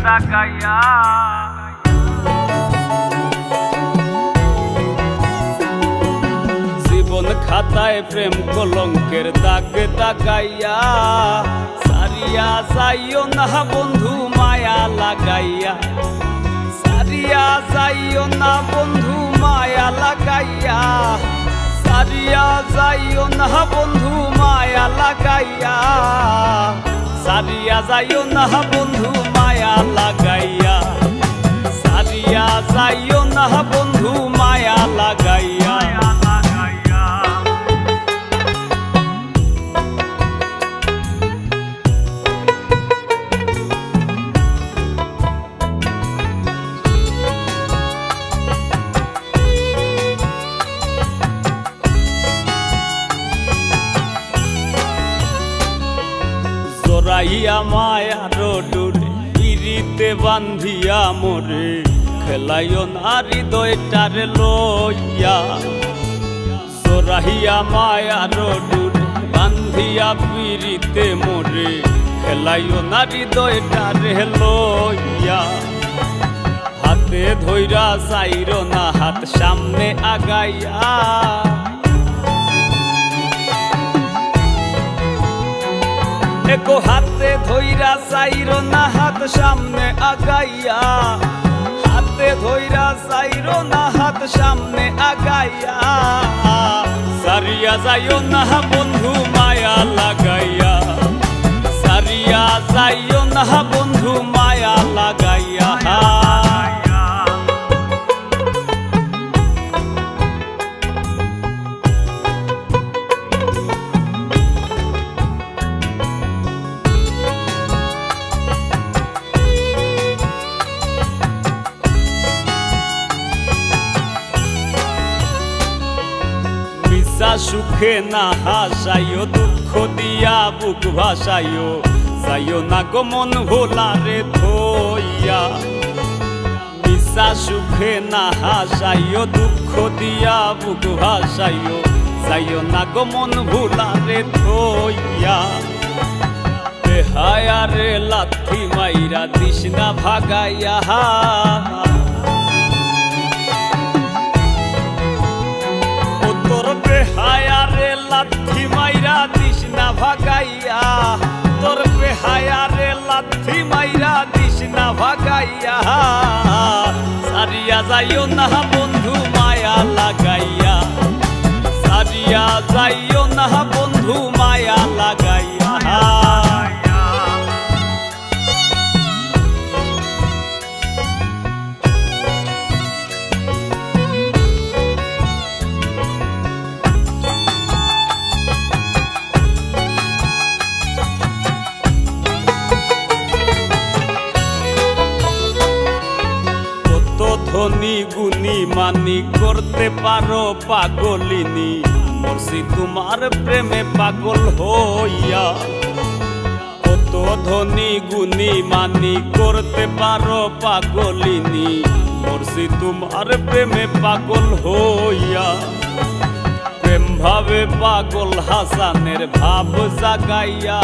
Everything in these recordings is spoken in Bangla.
তাকাইয়া। জীবন খাতায় প্রেম কলঙ্কের দাগ তাকাইয়া, সারিয়া যাইও না বন্ধু মায়া লাগাইয়া, সারিয়া যাইও না বন্ধু মায়া লাগাইয়া, সারিয়া যাইও না বন্ধু মায়া লাগাইয়া, সারিয়া যাইও না বন্ধু মায়া লাগাইয়া, সারিয়া যাইও না বন্ধু মায়া লাগাইয়া। জড়াইয়া মায়ার ডোরে পিরিতে বান্ধিয়া মোরে, খেলাইও না হৃদয়টারে লইয়া। জড়াইয়া মায়ার ডোরে বান্ধিয়া পিরিতে মোরে, খেলাইও না হৃদয়টারে লইয়া। হাতে ধইরা চাইরো না হাত সামনে আগাইয়া, একো হাতে ধইরা চাইরো না হাত সামনে আগাইয়া, হাতে ধইরা চাইরো না হাত সামনে আগাইয়া। সারিয়া যাইও না বন্ধু মায়া লাগাইয়া, সারিয়া যাইও না বন্ধু মায়া লাগাইয়া। সুখে না হাসাইও, দুঃখ দিয়া বুক ভাসাইও, যাইও না গো মন ভোলারে ধইয়া। মিশা সুখে না হাসাইও, দুঃখ দিয়া বুক ভাসাইও, যাইও না গো মন ভোলারে ধইয়া। বেহায়ারে লাথি মাইরা দিস না ভাগাইয়া, তোর বেহায়ারে লাথি মাইরা দিস না ভাগাইয়া, তোর বেহায়ারে লাথি মাইরা দিস না ভাগাইয়া। সারিয়া যাইও না বন্ধু মায়া লাগাইয়া, সারিয়া যাইও না বন্ধু মায়া লাগাইয়া। ধনী গুণী মানি করতে পারো পাগলিনী, মরছি তোমার প্রেমে পাগল হইয়া। কত ধনী গুণী মানি করতে পারো পাগলিনী, মরছি তোমার প্রেমে পাগল হইয়া। প্রেম ভাবে পাগল হাসানের ভাব জাগাইয়া,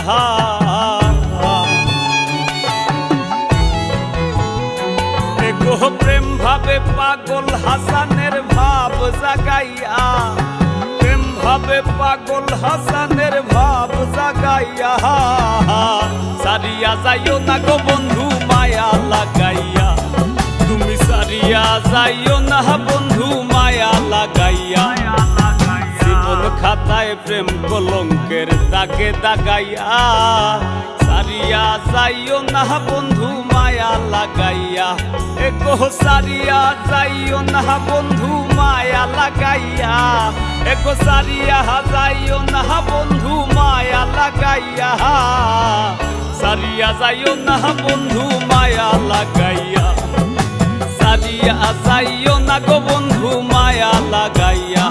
প্রেম ভাবে পাগল হাসানের ভাব জাগাইয়া, প্রেম ভাবে পাগল হাসানের ভাব জাগাইয়া। সারিয়া যাইও না গো বন্ধু মায়া লাগাইয়া, তুমি সারিয়া যাইও না বন্ধু মায়া লাগাইয়া। জীবন খাতায় প্রেম কলঙ্কের দাগে দাগাইয়া, সারিয়া যাইও না বন্ধু মায়া লাগাইয়া। একো সারিয়া যাইও না বন্ধু মায়া লাগাইয়া, একো সারিয়া যাইও না বন্ধু মায়া লাগাইয়া। সারিয়া যাইও না বন্ধু মায়া লাগাইয়া, সারিয়া যাইও না গো বন্ধু মায়া লাগাইয়া।